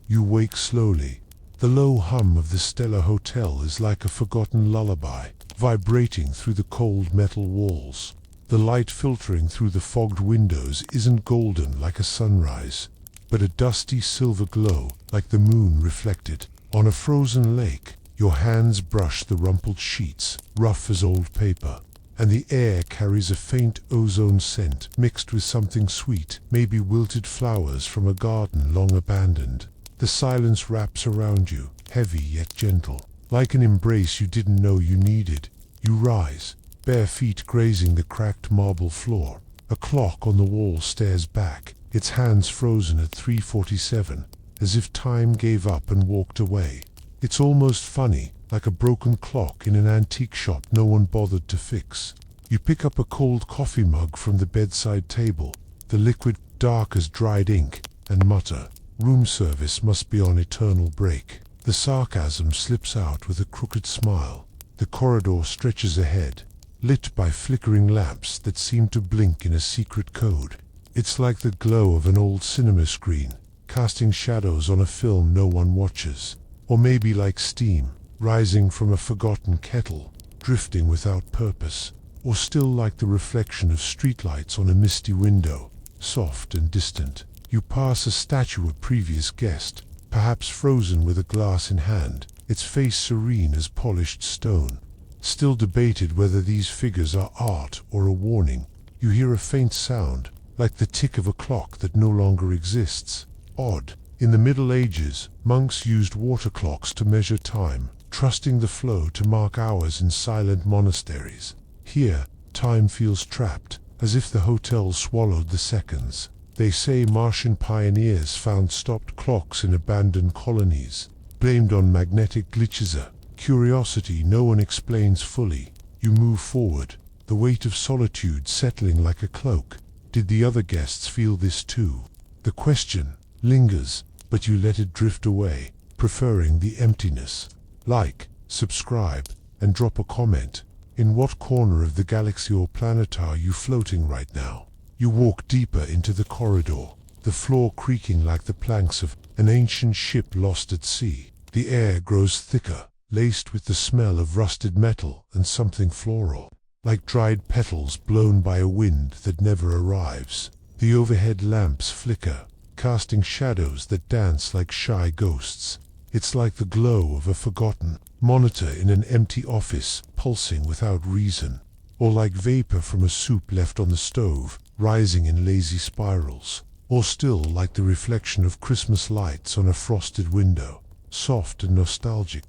You wake slowly. The low hum of the Stellar Hotel is like a forgotten lullaby, vibrating through the cold metal walls. The light filtering through the fogged windows isn't golden like a sunrise, but a dusty silver glow like the moon reflected. On a frozen lake, your hands brush the rumpled sheets, rough as old paper, and the air carries a faint ozone scent mixed with something sweet, maybe wilted flowers from a garden long abandoned. The silence wraps around you, heavy yet gentle, like an embrace you didn't know you needed. You rise, bare feet grazing the cracked marble floor. A clock on the wall stares back, its hands frozen at 3:47, as if time gave up and walked away. It's almost funny, like a broken clock in an antique shop no one bothered to fix. You pick up a cold coffee mug from the bedside table, the liquid dark as dried ink, and mutter, "Room service must be on eternal break." The sarcasm slips out with a crooked smile. The corridor stretches ahead, lit by flickering lamps that seem to blink in a secret code. It's like the glow of an old cinema screen, casting shadows on a film no one watches. Or maybe like steam, rising from a forgotten kettle, drifting without purpose. Or still like the reflection of streetlights on a misty window, soft and distant. You pass a statue of previous guest, perhaps frozen with a glass in hand, its face serene as polished stone. Still debated whether these figures are art or a warning. You hear a faint sound, like the tick of a clock that no longer exists. Odd. In the Middle Ages, monks used water clocks to measure time, trusting the flow to mark hours in silent monasteries. Here, time feels trapped, as if the hotel swallowed the seconds. They say Martian pioneers found stopped clocks in abandoned colonies, blamed on magnetic glitches. A curiosity no one explains fully. You move forward, the weight of solitude settling like a cloak. Did the other guests feel this too? The question lingers, but you let it drift away, preferring the emptiness. Like, subscribe, and drop a comment. In what corner of the galaxy or planet are you floating right now? You walk deeper into the corridor, the floor creaking like the planks of an ancient ship lost at sea. The air grows thicker, laced with the smell of rusted metal and something floral, like dried petals blown by a wind that never arrives. The overhead lamps flicker, casting shadows that dance like shy ghosts. It's like the glow of a forgotten monitor in an empty office, pulsing without reason. Or like vapor from a soup left on the stove, rising in lazy spirals. Or still like the reflection of Christmas lights on a frosted window, soft and nostalgic.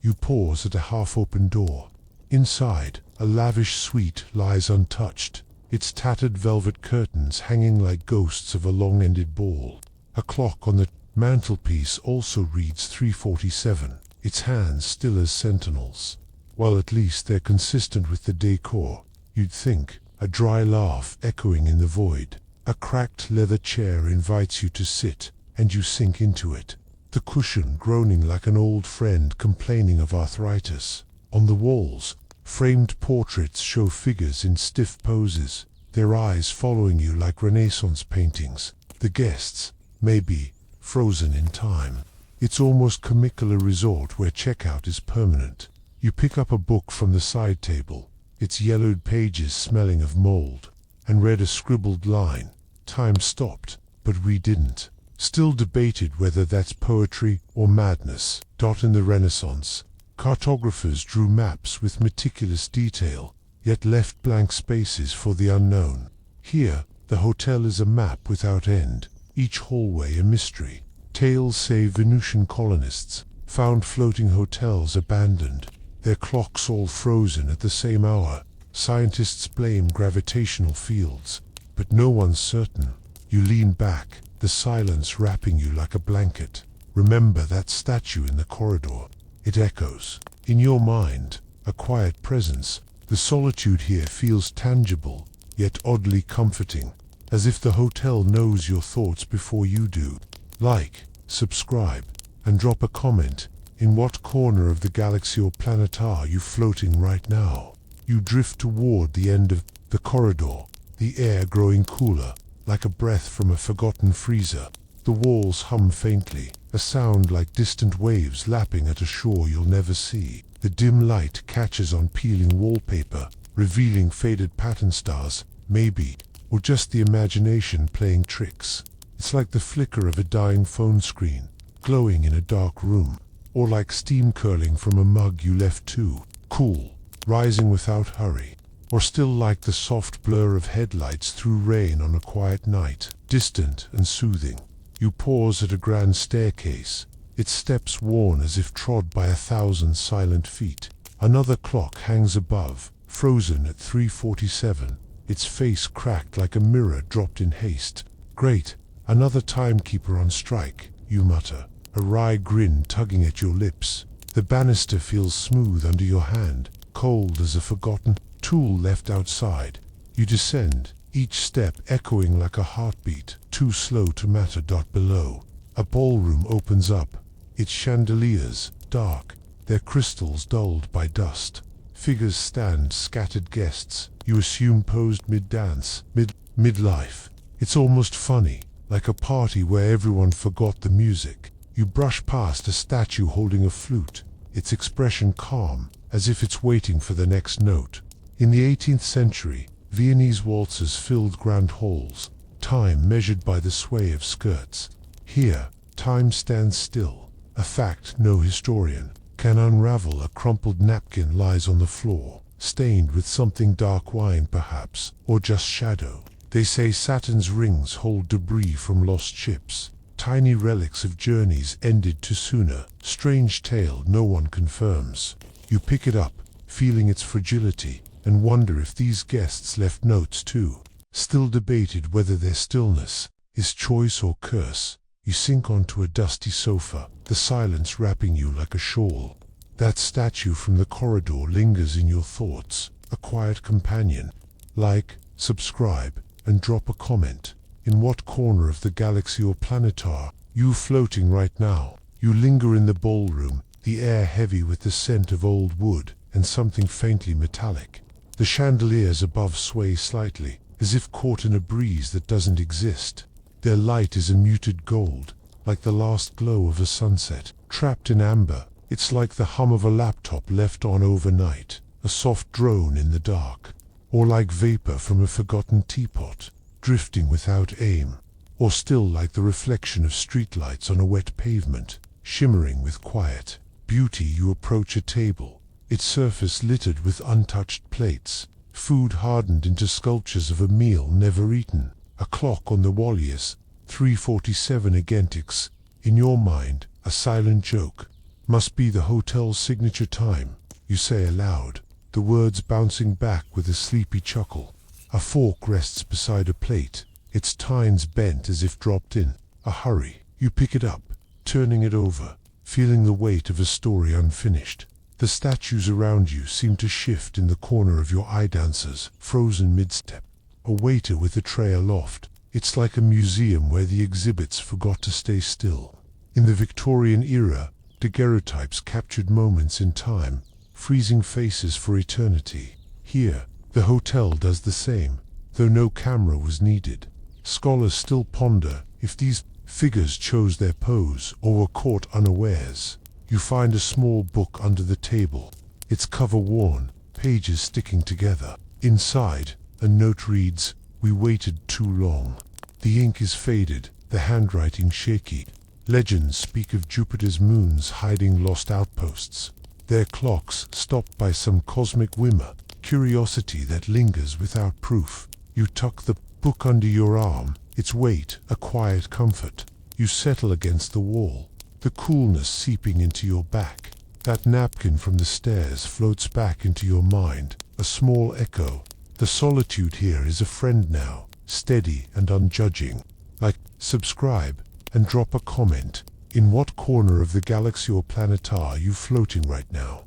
You pause at a half-open door. Inside, a lavish suite lies untouched, its tattered velvet curtains hanging like ghosts of a long-ended ball. A clock on the mantelpiece also reads 3:47, its hands still as sentinels. Well, at least they're consistent with the decor, you'd think. A dry laugh echoing in the void. A cracked leather chair invites you to sit, and you sink into it, the cushion groaning like an old friend complaining of arthritis. On the walls, framed portraits show figures in stiff poses, their eyes following you like Renaissance paintings. The guests, maybe, frozen in time. It's almost comical, a resort where checkout is permanent. You pick up a book from the side table, its yellowed pages smelling of mold, and read a scribbled line. Time stopped, but we didn't. Still debated whether that's poetry or madness. In the Renaissance, cartographers drew maps with meticulous detail, yet left blank spaces for the unknown. Here, the hotel is a map without end, each hallway a mystery. Tales say Venusian colonists found floating hotels abandoned, their clocks all frozen at the same hour. Scientists blame gravitational fields, but no one's certain. You lean back, the silence wrapping you like a blanket. Remember that statue in the corridor? It echoes. In your mind, a quiet presence. The solitude here feels tangible, yet oddly comforting, as if the hotel knows your thoughts before you do. Like, subscribe, and drop a comment. In what corner of the galaxy or planet are you floating right now? You drift toward the end of the corridor, the air growing cooler, like a breath from a forgotten freezer. The walls hum faintly, a sound like distant waves lapping at a shore you'll never see. The dim light catches on peeling wallpaper, revealing faded pattern stars, maybe, or just the imagination playing tricks. It's like the flicker of a dying phone screen, glowing in a dark room, or like steam curling from a mug you left too cool, rising without hurry, or still like the soft blur of headlights through rain on a quiet night, distant and soothing. You pause at a grand staircase, its steps worn as if trod by 1,000 silent feet. Another clock hangs above, frozen at 3:47, its face cracked like a mirror dropped in haste. Great, another timekeeper on strike, you mutter, a wry grin tugging at your lips. The banister feels smooth under your hand, cold as a forgotten tool left outside. You descend, each step echoing like a heartbeat, too slow to matter. Below, a ballroom opens up, its chandeliers dark, their crystals dulled by dust. Figures stand, scattered guests, you assume posed mid-dance, midlife. It's almost funny, like a party where everyone forgot the music. You brush past a statue holding a flute, its expression calm, as if it's waiting for the next note. In the 18th century, Viennese waltzes filled grand halls, time measured by the sway of skirts. Here, time stands still, a fact no historian can unravel. A crumpled napkin lies on the floor, stained with something dark, wine perhaps, or just shadow. They say Saturn's rings hold debris from lost ships, tiny relics of journeys ended too sooner. Strange tale no one confirms. You pick it up, feeling its fragility, and wonder if these guests left notes too. Still debated whether their stillness is choice or curse. You sink onto a dusty sofa, the silence wrapping you like a shawl. That statue from the corridor lingers in your thoughts, a quiet companion. Like, subscribe, and drop a comment. In what corner of the galaxy or planet are you floating right now? You linger in the ballroom, the air heavy with the scent of old wood and something faintly metallic. The chandeliers above sway slightly, as if caught in a breeze that doesn't exist. Their light is a muted gold, like the last glow of a sunset. Trapped in amber, it's like the hum of a laptop left on overnight, a soft drone in the dark. Or like vapor from a forgotten teapot, drifting without aim. Or still like the reflection of streetlights on a wet pavement, shimmering with quiet beauty. You approach a table, its surface littered with untouched plates, food hardened into sculptures of a meal never eaten. A clock on the wall, yes, 3:47 again ticks. In your mind, a silent joke. Must be the hotel's signature time, you say aloud, the words bouncing back with a sleepy chuckle. A fork rests beside a plate, its tines bent as if dropped in a hurry. You pick it up, turning it over, feeling the weight of a story unfinished. The statues around you seem to shift in the corner of your eye, dancers frozen mid-step. A waiter with a tray aloft. It's like a museum where the exhibits forgot to stay still. In the Victorian era, daguerreotypes captured moments in time, freezing faces for eternity. Here, the hotel does the same, though no camera was needed. Scholars still ponder if these figures chose their pose or were caught unawares. You find a small book under the table, its cover worn, pages sticking together. Inside, a note reads, "We waited too long." The ink is faded, the handwriting shaky. Legends speak of Jupiter's moons hiding lost outposts, their clocks stopped by some cosmic whimmer, curiosity that lingers without proof. You tuck the book under your arm, its weight a quiet comfort. You settle against the wall, the coolness seeping into your back. That napkin from the stairs floats back into your mind, a small echo. The solitude here is a friend now, steady and unjudging. Like, subscribe, and drop a comment. In what corner of the galaxy or planet are you floating right now?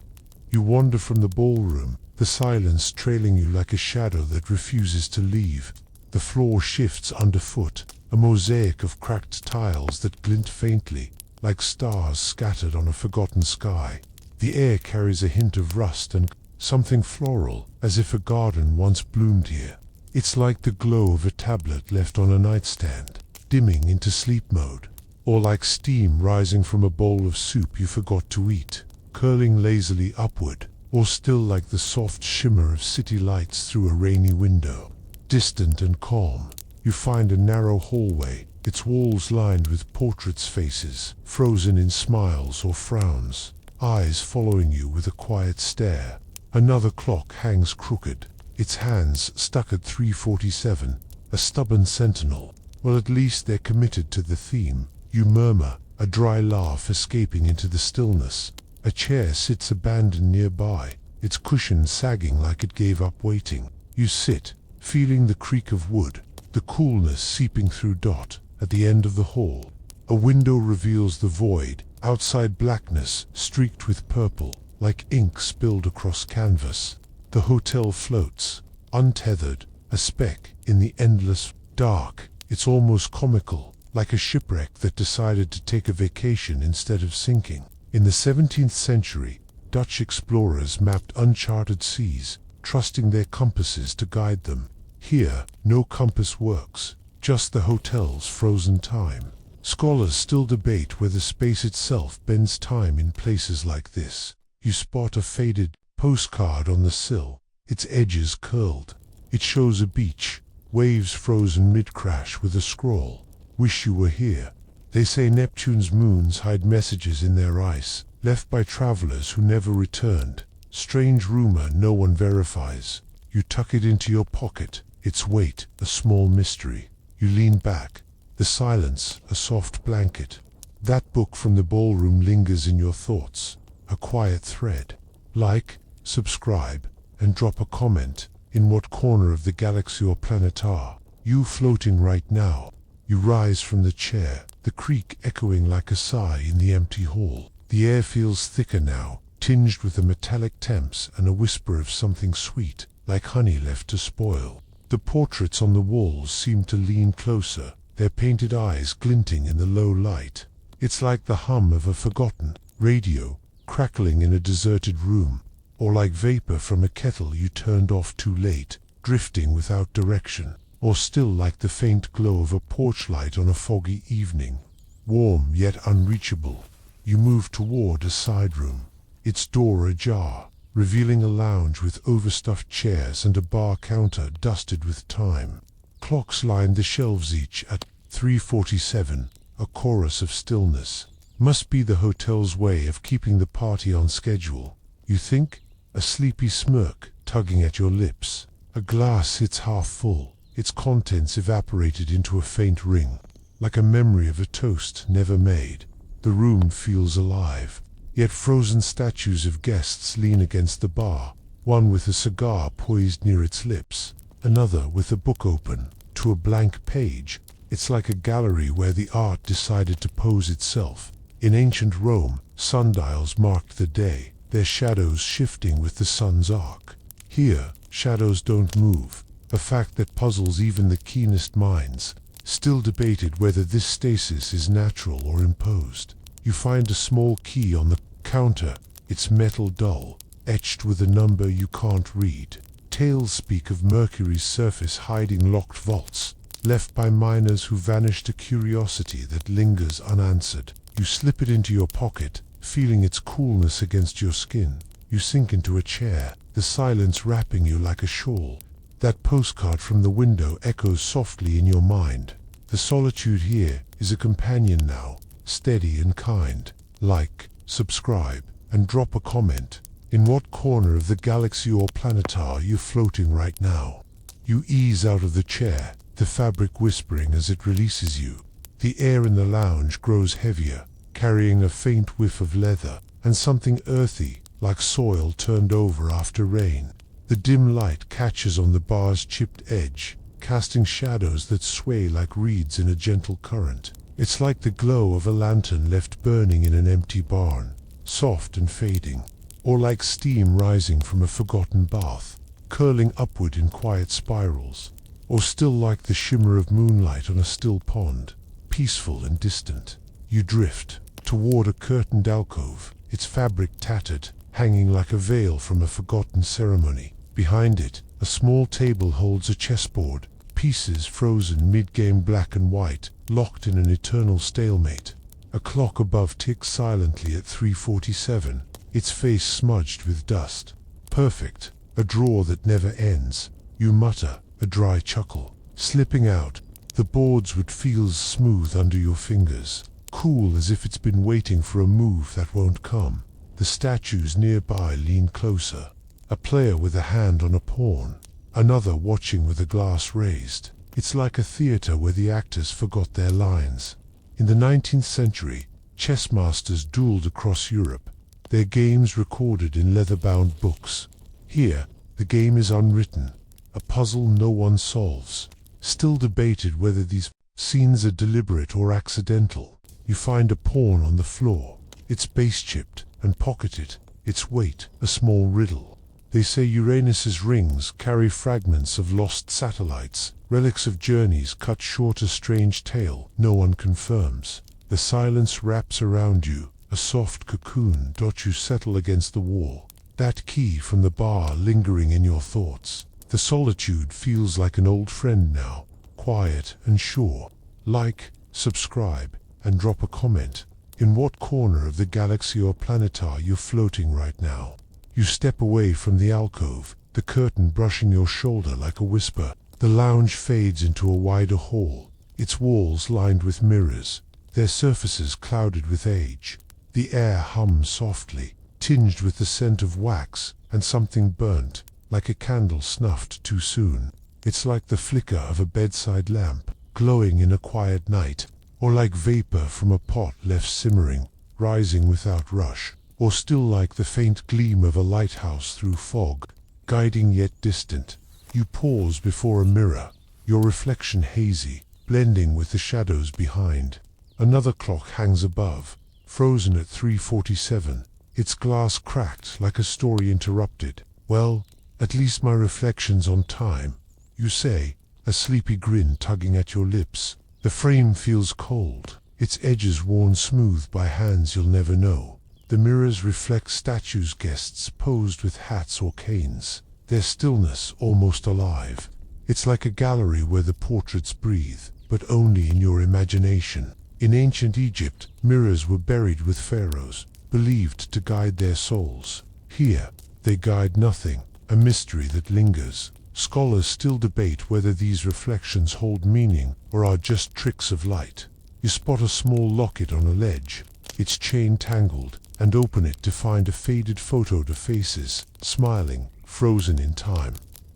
You wander from the ballroom, the silence trailing you like a shadow that refuses to leave. The floor shifts underfoot, a mosaic of cracked tiles that glint faintly, like stars scattered on a forgotten sky. The air carries a hint of rust and something floral, as if a garden once bloomed here. It's like the glow of a tablet left on a nightstand, dimming into sleep mode. or like steam rising from a bowl of soup you forgot to eat, curling lazily upward, or still like the soft shimmer of city lights through a rainy window. Distant and calm, you find a narrow hallway, its walls lined with portraits' faces, frozen in smiles or frowns, eyes following you with a quiet stare. Another clock hangs crooked, its hands stuck at 3:47, a stubborn sentinel. Well, at least they're committed to the theme. You murmur, a dry laugh escaping into the stillness. A chair sits abandoned nearby, its cushion sagging like it gave up waiting. You sit, feeling the creak of wood, the coolness seeping through Dot. At the end of the hall, a window reveals the void, outside blackness streaked with purple, like ink spilled across canvas. The hotel floats, untethered, a speck in the endless dark. It's almost comical, like a shipwreck that decided to take a vacation instead of sinking. In the 17th century, Dutch explorers mapped uncharted seas, trusting their compasses to guide them. Here, no compass works, just the hotel's frozen time. Scholars still debate whether space itself bends time in places like this. You spot a faded postcard on the sill, its edges curled. It shows a beach, waves frozen mid-crash with a scroll. Wish you were here. They say Neptune's moons hide messages in their ice, left by travelers who never returned. Strange rumor no one verifies. You tuck it into your pocket, its weight a small mystery. You lean back, the silence a soft blanket. That book from the ballroom lingers in your thoughts, a quiet thread. Like, subscribe, and drop a comment. In what corner of the galaxy or planet are you floating right now? You rise from the chair, the creak echoing like a sigh in the empty hall. The air feels thicker now, tinged with a metallic temps and a whisper of something sweet, like honey left to spoil. The portraits on the walls seem to lean closer, their painted eyes glinting in the low light. It's like the hum of a forgotten radio, crackling in a deserted room, or like vapor from a kettle you turned off too late, drifting without direction. Or still like the faint glow of a porch light on a foggy evening. Warm yet unreachable, you move toward a side room, its door ajar, revealing a lounge with overstuffed chairs and a bar counter dusted with time. Clocks line the shelves, each at 3:47, a chorus of stillness. Must be the hotel's way of keeping the party on schedule. You think, a sleepy smirk tugging at your lips. A glass sits half full, its contents evaporated into a faint ring, like a memory of a toast never made. The room feels alive, yet frozen statues of guests lean against the bar, one with a cigar poised near its lips, another with a book open to a blank page. It's like a gallery where the art decided to pose itself. In ancient Rome, sundials marked the day, their shadows shifting with the sun's arc. Here, shadows don't move, a fact that puzzles even the keenest minds. Still debated whether this stasis is natural or imposed. You find a small key on the counter, its metal dull, etched with a number you can't read. Tales speak of Mercury's surface hiding locked vaults, left by miners who vanished, a curiosity that lingers unanswered. You slip it into your pocket, feeling its coolness against your skin. You sink into a chair, the silence wrapping you like a shawl. That postcard from the window echoes softly in your mind. The solitude here is a companion now, steady and kind. Like, subscribe, and drop a comment. In what corner of the galaxy or planet are you floating right now? You ease out of the chair, the fabric whispering as it releases you. The air in the lounge grows heavier, carrying a faint whiff of leather, and something earthy, like soil turned over after rain. The dim light catches on the bar's chipped edge, casting shadows that sway like reeds in a gentle current. It's like the glow of a lantern left burning in an empty barn, soft and fading, or like steam rising from a forgotten bath, curling upward in quiet spirals, or still like the shimmer of moonlight on a still pond, peaceful and distant. You drift toward a curtained alcove, its fabric tattered, hanging like a veil from a forgotten ceremony. Behind it, a small table holds a chessboard, pieces frozen mid-game black and white, locked in an eternal stalemate. A clock above ticks silently at 3:47, its face smudged with dust. Perfect, a drawer that never ends. You mutter, a dry chuckle. Slipping out, the boards would feel smooth under your fingers, cool as if it's been waiting for a move that won't come. The statues nearby lean closer. A player with a hand on a pawn, another watching with a glass raised. It's like a theater where the actors forgot their lines. In the 19th century, chess masters dueled across Europe, their games recorded in leather-bound books. Here, the game is unwritten, a puzzle no one solves. Still debated whether these scenes are deliberate or accidental. You find a pawn on the floor. It's base-chipped and pocketed, its weight a small riddle. They say Uranus's rings carry fragments of lost satellites, relics of journeys cut short, a strange tale no one confirms. The silence wraps around you, a soft cocoon. You settle against the wall, that key from the bar lingering in your thoughts. The solitude feels like an old friend now, quiet and sure. Like, subscribe, and drop a comment. In what corner of the galaxy or planet are you floating right now? You step away from the alcove, the curtain brushing your shoulder like a whisper. The lounge fades into a wider hall, its walls lined with mirrors, their surfaces clouded with age. The air hums softly, tinged with the scent of wax and something burnt, like a candle snuffed too soon. It's like the flicker of a bedside lamp, glowing in a quiet night, or like vapor from a pot left simmering, rising without rush, or still like the faint gleam of a lighthouse through fog, guiding yet distant. You pause before a mirror, your reflection hazy, blending with the shadows behind. Another clock hangs above, frozen at 3:47, its glass cracked like a story interrupted. Well, at least my reflection's on time, you say, a sleepy grin tugging at your lips. The frame feels cold, its edges worn smooth by hands you'll never know. The mirrors reflect statues, guests posed with hats or canes, their stillness almost alive. It's like a gallery where the portraits breathe, but only in your imagination. In ancient Egypt, mirrors were buried with pharaohs, believed to guide their souls. Here, they guide nothing, a mystery that lingers. Scholars still debate whether these reflections hold meaning or are just tricks of light. You spot a small locket on a ledge, its chain tangled, and open it to find a faded photo of faces, smiling, frozen in time.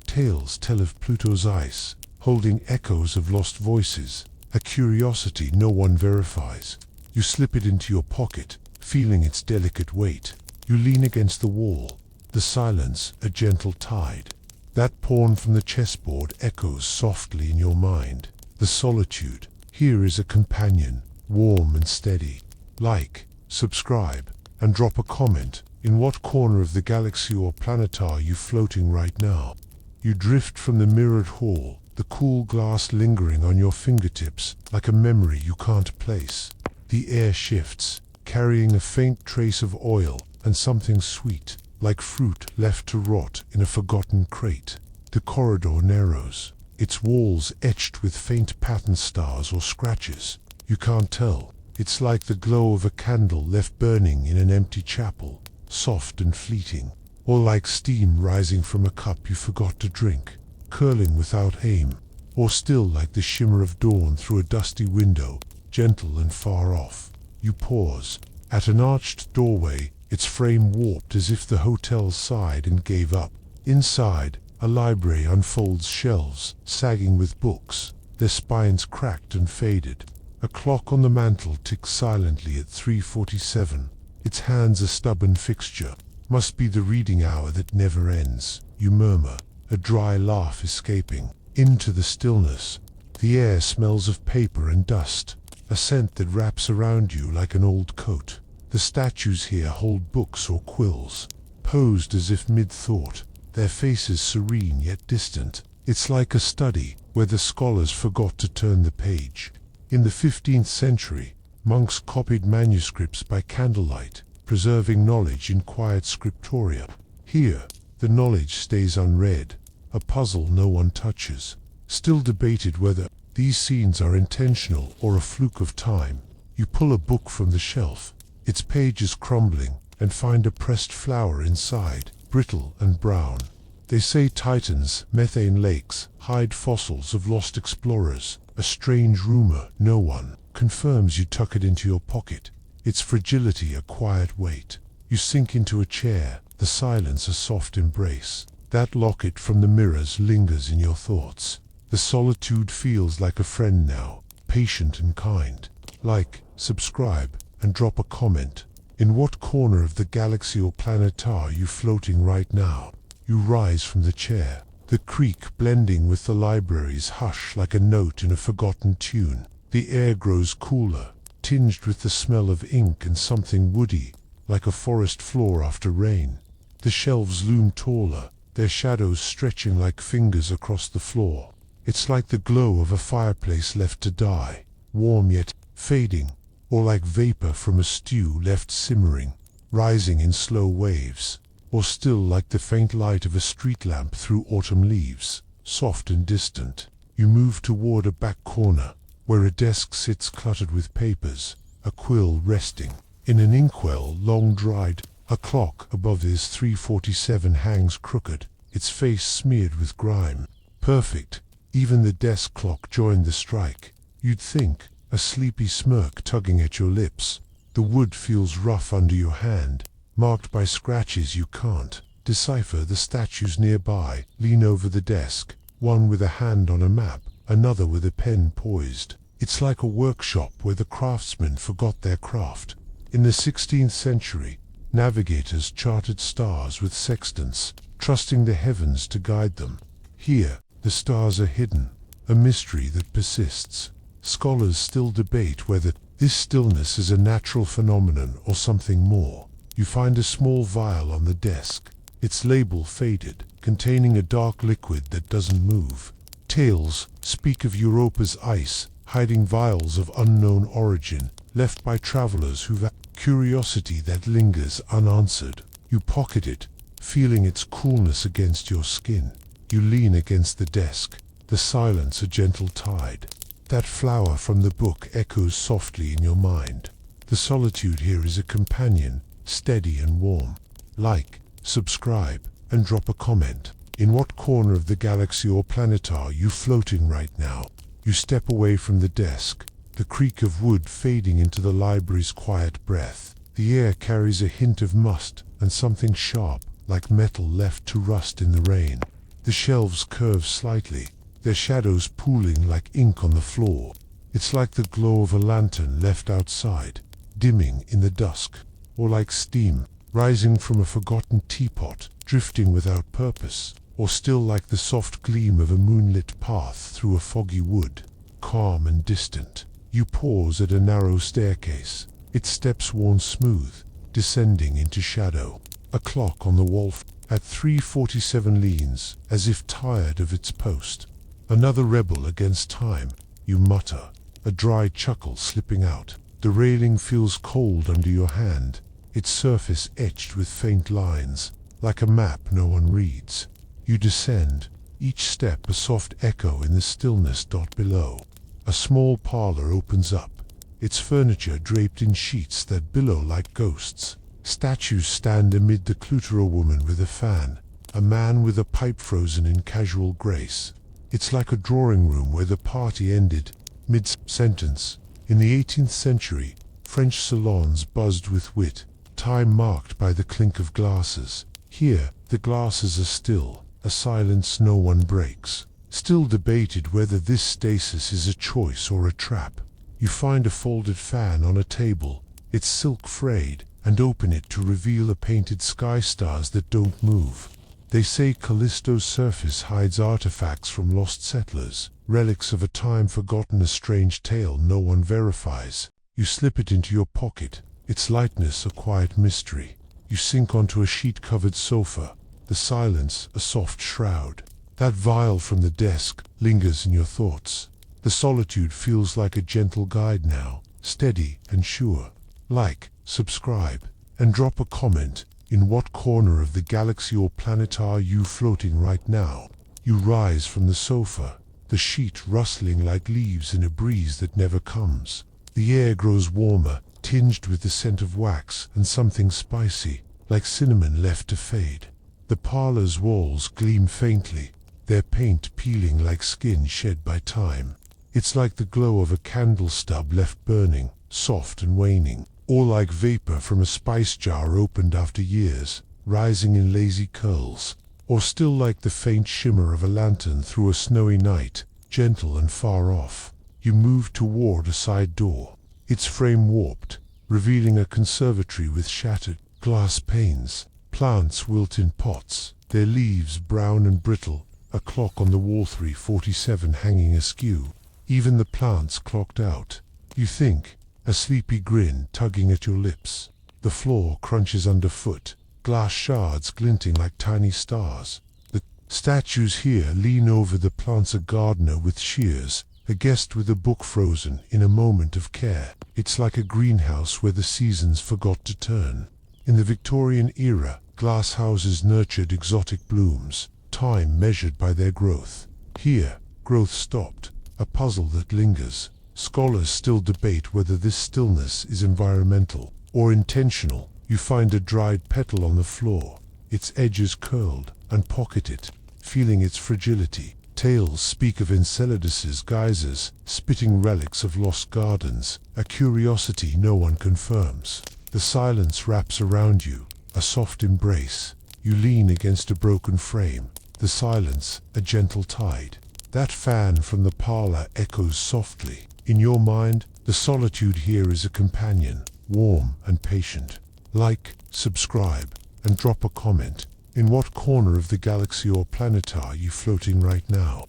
Tales tell of Pluto's ice, holding echoes of lost voices, a curiosity no one verifies. You slip it into your pocket, feeling its delicate weight. You lean against the wall, the silence a gentle tide. That pawn from the chessboard echoes softly in your mind. The solitude, here is a companion, warm and steady. Like, subscribe, and drop a comment. In what corner of the galaxy or planet are you floating right now? You drift from the mirrored hall, the cool glass lingering on your fingertips like a memory you can't place. The air shifts, carrying a faint trace of oil and something sweet, like fruit left to rot in a forgotten crate. The corridor narrows, its walls etched with faint pattern stars or scratches. You can't tell. It's like the glow of a candle left burning in an empty chapel, soft and fleeting, or like steam rising from a cup you forgot to drink, curling without aim, or still like the shimmer of dawn through a dusty window, gentle and far off. You pause. At an arched doorway, its frame warped as if the hotel sighed and gave up. Inside, a library unfolds shelves, sagging with books, their spines cracked and faded. A clock on the mantel ticks silently at 3:47, its hands a stubborn fixture. Must be the reading hour that never ends, you murmur, a dry laugh escaping. Into the stillness, the air smells of paper and dust, a scent that wraps around you like an old coat. The statues here hold books or quills, posed as if mid-thought, their faces serene yet distant. It's like a study where the scholars forgot to turn the page. In the 15th century, monks copied manuscripts by candlelight, preserving knowledge in quiet scriptoria. Here, the knowledge stays unread, a puzzle no one touches. Still debated whether these scenes are intentional or a fluke of time. You pull a book from the shelf, its pages crumbling, and find a pressed flower inside, brittle and brown. They say titans, methane lakes, hide fossils of lost explorers. A strange rumor, no one confirms. You tuck it into your pocket, its fragility a quiet weight. You sink into a chair, the silence a soft embrace. That locket from the mirrors lingers in your thoughts. The solitude feels like a friend now, patient and kind. Like, subscribe, and drop a comment. In what corner of the galaxy or planet are you floating right now? You rise from the chair, the creak blending with the library's hush like a note in a forgotten tune. The air grows cooler, tinged with the smell of ink and something woody, like a forest floor after rain. The shelves loom taller, their shadows stretching like fingers across the floor. It's like the glow of a fireplace left to die, warm yet fading, or like vapor from a stew left simmering, rising in slow waves. Or still like the faint light of a street lamp through autumn leaves, soft and distant. You move toward a back corner, where a desk sits cluttered with papers, a quill resting. In an inkwell long dried, a clock above his 3:47 hangs crooked, its face smeared with grime. Perfect, even the desk clock joined the strike. You'd think, a sleepy smirk tugging at your lips. The wood feels rough under your hand, marked by scratches you can't decipher. The statues nearby lean over the desk, one with a hand on a map, another with a pen poised. It's like a workshop where the craftsmen forgot their craft. In the 16th century, navigators charted stars with sextants, trusting the heavens to guide them. Here, the stars are hidden, a mystery that persists. Scholars still debate whether this stillness is a natural phenomenon or something more. You find a small vial on the desk, its label faded, containing a dark liquid that doesn't move. Tales speak of Europa's ice, hiding vials of unknown origin, left by travelers who've curiosity that lingers unanswered. You pocket it, feeling its coolness against your skin. You lean against the desk, the silence a gentle tide. That flower from the book echoes softly in your mind. The solitude here is a companion, steady and warm. Like, subscribe, and drop a comment. In what corner of the galaxy or planet are you floating right now? You step away from the desk, the creak of wood fading into the library's quiet breath. The air carries a hint of must and something sharp, like metal left to rust in the rain. The shelves curve slightly, their shadows pooling like ink on the floor. It's like the glow of a lantern left outside, dimming in the dusk. Or like steam, rising from a forgotten teapot, drifting without purpose. Or still like the soft gleam of a moonlit path through a foggy wood, calm and distant. You pause at a narrow staircase, its steps worn smooth, descending into shadow. A clock on the wall at 3:47 leans, as if tired of its post. Another rebel against time, you mutter, a dry chuckle slipping out. The railing feels cold under your hand, its surface etched with faint lines, like a map no one reads. You descend, each step a soft echo in the stillness. Below, a small parlor opens up, its furniture draped in sheets that billow like ghosts. Statues stand amid the clutter, a woman with a fan, a man with a pipe frozen in casual grace. It's like a drawing room where the party ended, mid-sentence. In the 18th century, French salons buzzed with wit, time marked by the clink of glasses. Here, the glasses are still, a silence no one breaks. Still debated whether this stasis is a choice or a trap. You find a folded fan on a table, its silk frayed, and open it to reveal a painted sky stars that don't move. They say Callisto's surface hides artifacts from lost settlers, relics of a time forgotten, a strange tale no one verifies. You slip it into your pocket, its lightness a quiet mystery. You sink onto a sheet-covered sofa, the silence a soft shroud. That vial from the desk lingers in your thoughts. The solitude feels like a gentle guide now, steady and sure. Like, subscribe, and drop a comment. In what corner of the galaxy or planet are you floating right now? You rise from the sofa, the sheet rustling like leaves in a breeze that never comes. The air grows warmer, tinged with the scent of wax and something spicy, like cinnamon left to fade. The parlor's walls gleam faintly, their paint peeling like skin shed by time. It's like the glow of a candle stub left burning, soft and waning, or like vapor from a spice jar opened after years, rising in lazy curls, or still like the faint shimmer of a lantern through a snowy night, gentle and far off. You move toward a side door, its frame warped, revealing a conservatory with shattered glass panes. Plants wilt in pots, their leaves brown and brittle, a clock on the wall 3:47 hanging askew. Even the plants clocked out. You think, a sleepy grin tugging at your lips. The floor crunches underfoot, glass shards glinting like tiny stars. The statues here lean over the plants, a gardener with shears, a guest with a book frozen in a moment of care. It's like a greenhouse where the seasons forgot to turn. In the Victorian era, glass houses nurtured exotic blooms, time measured by their growth. Here, growth stopped, a puzzle that lingers. Scholars still debate whether this stillness is environmental or intentional. You find a dried petal on the floor, its edges curled and pocket it, feeling its fragility. Tales speak of Enceladus's geysers, spitting relics of lost gardens, a curiosity no one confirms. The silence wraps around you, a soft embrace. You lean against a broken frame, the silence a gentle tide. That fan from the parlor echoes softly. In your mind, the solitude here is a companion, warm and patient. Like, subscribe, and drop a comment. In what corner of the galaxy or planet are you floating right now?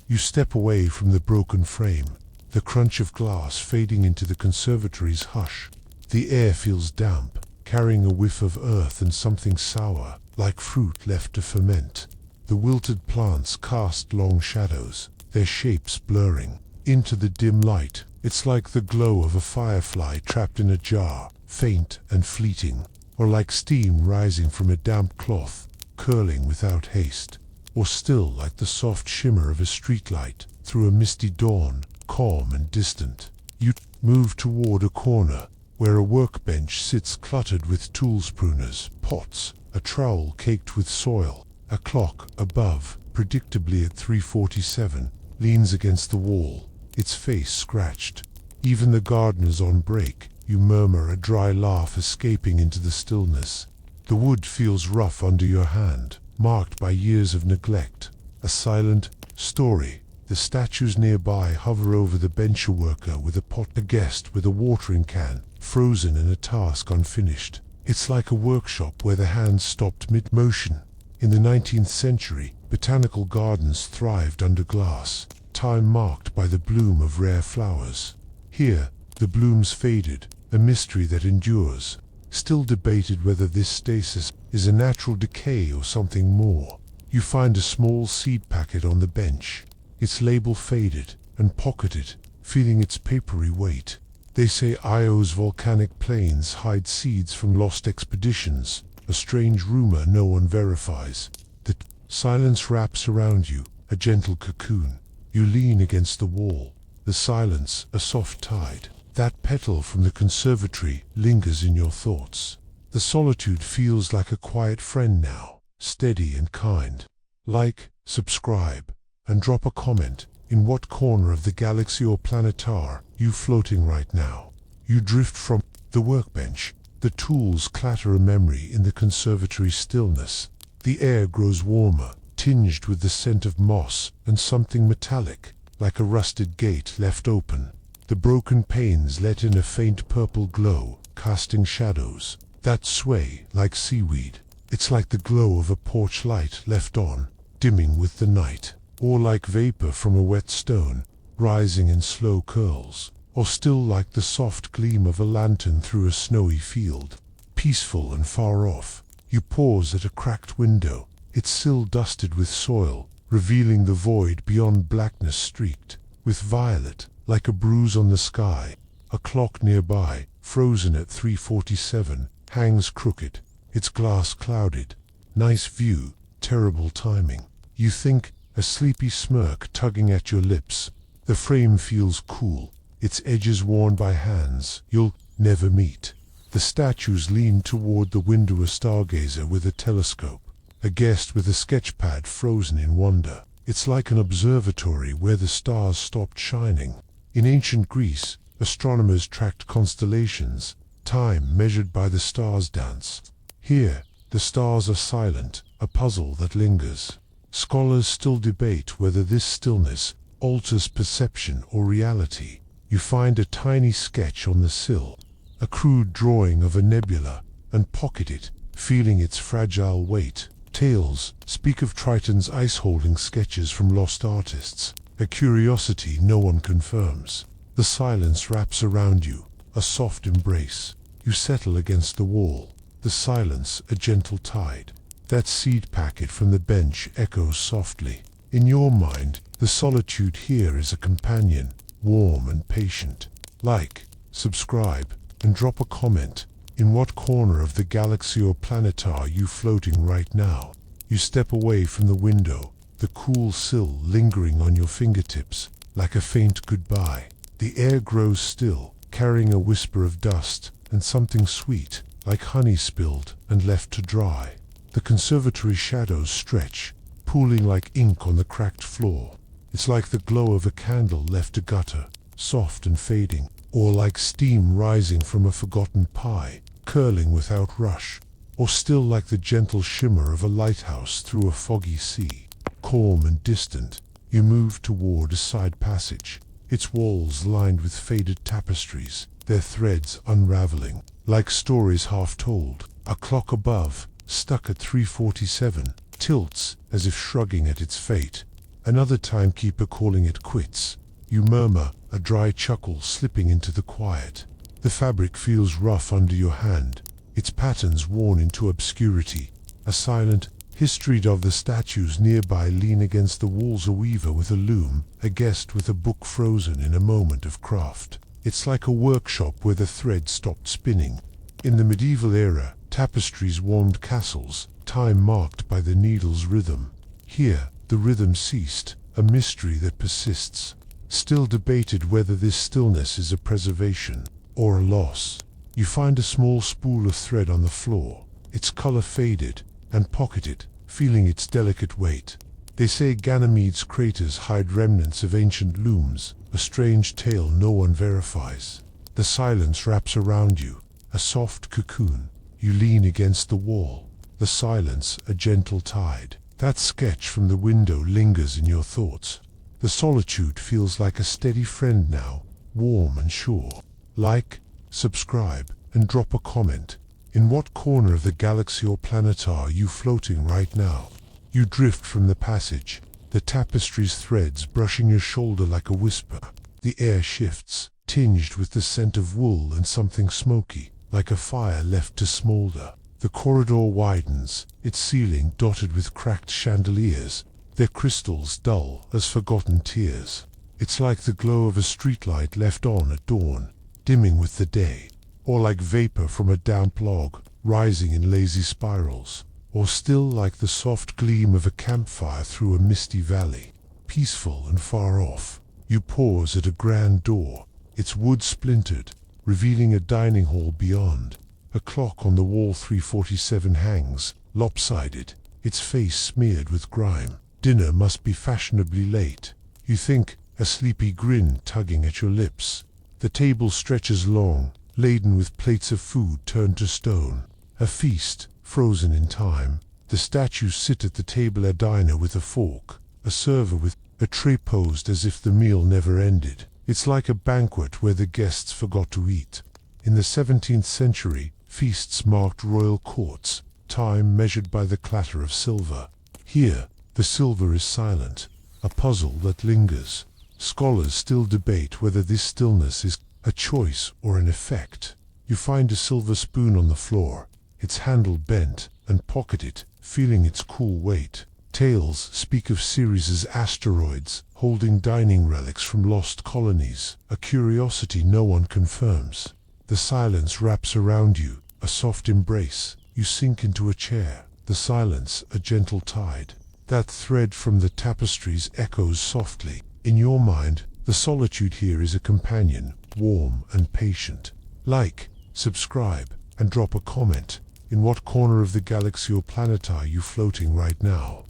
You step away from the broken frame, the crunch of glass fading into the conservatory's hush. The air feels damp, carrying a whiff of earth and something sour, like fruit left to ferment. The wilted plants cast long shadows, their shapes blurring. Into the dim light, it's like the glow of a firefly trapped in a jar, faint and fleeting, or like steam rising from a damp cloth, curling without haste, or still like the soft shimmer of a streetlight through a misty dawn, calm and distant. You move toward a corner, where a workbench sits cluttered with tools, pruners, pots, a trowel caked with soil. A clock above, predictably at 3:47, leans against the wall, its face scratched. Even the gardener's on break. You murmur, a dry laugh escaping into the stillness. The wood feels rough under your hand, marked by years of neglect. A silent story. The statues nearby hover over the bench, a worker with a pot, a guest with a watering can, frozen in a task unfinished. It's like a workshop where the hands stopped mid-motion. In the 19th century, botanical gardens thrived under glass, time marked by the bloom of rare flowers. Here, the blooms faded, a mystery that endures. Still debated whether this stasis is a natural decay or something more. You find a small seed packet on the bench, its label faded and pocketed, feeling its papery weight. They say Io's volcanic plains hide seeds from lost expeditions, a strange rumor no one verifies. The silence wraps around you, a gentle cocoon. You lean against the wall, the silence a soft tide. That petal from the conservatory lingers in your thoughts. The solitude feels like a quiet friend now, steady and kind. Like, subscribe, and drop a comment. In what corner of the galaxy or planet are you floating right now? You drift from the workbench. The tools clatter a memory in the conservatory stillness. The air grows warmer, tinged with the scent of moss and something metallic, like a rusted gate left open. The broken panes let in a faint purple glow, casting shadows that sway like seaweed. It's like the glow of a porch light left on, dimming with the night, or like vapor from a wet stone, rising in slow curls, or still like the soft gleam of a lantern through a snowy field. Peaceful and far off, you pause at a cracked window, its sill dusted with soil, revealing the void beyond, blackness streaked with violet, like a bruise on the sky. A clock nearby, frozen at 3:47, hangs crooked, its glass clouded. Nice view, terrible timing. You think, a sleepy smirk tugging at your lips. The frame feels cool, its edges worn by hands you'll never meet. The statues lean toward the window, a stargazer with a telescope, a guest with a sketchpad frozen in wonder. It's like an observatory where the stars stopped shining. In ancient Greece, astronomers tracked constellations, time measured by the stars' dance. Here, the stars are silent, a puzzle that lingers. Scholars still debate whether this stillness alters perception or reality. You find a tiny sketch on the sill, a crude drawing of a nebula, and pocket it, feeling its fragile weight. Tales speak of Triton's ice-holding sketches from lost artists, a curiosity no one confirms. The silence wraps around you, a soft embrace. You settle against the wall, the silence a gentle tide. That seed packet from the bench echoes softly. In your mind, the solitude here is a companion, warm and patient. Like, subscribe, and drop a comment. In what corner of the galaxy or planet are you floating right now? You step away from the window, the cool sill lingering on your fingertips, like a faint goodbye. The air grows still, carrying a whisper of dust, and something sweet, like honey spilled and left to dry. The conservatory shadows stretch, pooling like ink on the cracked floor. It's like the glow of a candle left a gutter, soft and fading, or like steam rising from a forgotten pie, curling without rush, or still like the gentle shimmer of a lighthouse through a foggy sea. Calm and distant, you move toward a side passage, its walls lined with faded tapestries, their threads unraveling, like stories half told. A clock above, stuck at 3:47, tilts as if shrugging at its fate, another timekeeper calling it quits. You murmur, a dry chuckle slipping into the quiet. The fabric feels rough under your hand, its patterns worn into obscurity. A silent history of the statues nearby lean against the walls, a weaver with a loom, a guest with a book frozen in a moment of craft. It's like a workshop where the thread stopped spinning. In the medieval era, tapestries warmed castles, time marked by the needle's rhythm. Here, the rhythm ceased, a mystery that persists. Still debated whether this stillness is a preservation or a loss. You find a small spool of thread on the floor, its color faded, and pocket it, feeling its delicate weight. They say Ganymede's craters hide remnants of ancient looms, a strange tale no one verifies. The silence wraps around you, a soft cocoon. You lean against the wall, the silence a gentle tide. That sketch from the window lingers in your thoughts. The solitude feels like a steady friend now, warm and sure. Like, subscribe, and drop a comment. In what corner of the galaxy or planet are you floating right now? You drift from the passage, the tapestry's threads brushing your shoulder like a whisper. The air shifts, tinged with the scent of wool and something smoky, like a fire left to smolder. The corridor widens, its ceiling dotted with cracked chandeliers, their crystals dull as forgotten tears. It's like the glow of a streetlight left on at dawn, dimming with the day, or like vapor from a damp log, rising in lazy spirals, or still like the soft gleam of a campfire through a misty valley, peaceful and far off. You pause at a grand door, its wood splintered, revealing a dining hall beyond. A clock on the wall 3:47 hangs, lopsided, its face smeared with grime. Dinner must be fashionably late. You think, a sleepy grin tugging at your lips. The table stretches long, laden with plates of food turned to stone. A feast, frozen in time. The statues sit at the table, a diner with a fork, a server with a tray posed as if the meal never ended. It's like a banquet where the guests forgot to eat. In the 17th century, feasts marked royal courts, time measured by the clatter of silver. Here, the silver is silent, a puzzle that lingers. Scholars still debate whether this stillness is a choice or an effect. You find a silver spoon on the floor, its handle bent, and pocket it, feeling its cool weight. Tales speak of Ceres' asteroids holding dining relics from lost colonies, a curiosity no one confirms. The silence wraps around you, a soft embrace. You sink into a chair, the silence a gentle tide. That thread from the tapestries echoes softly. In your mind, The solitude here is a companion, warm and patient. Like, subscribe, and drop a comment. In what corner of the galaxy or planet are you floating right now?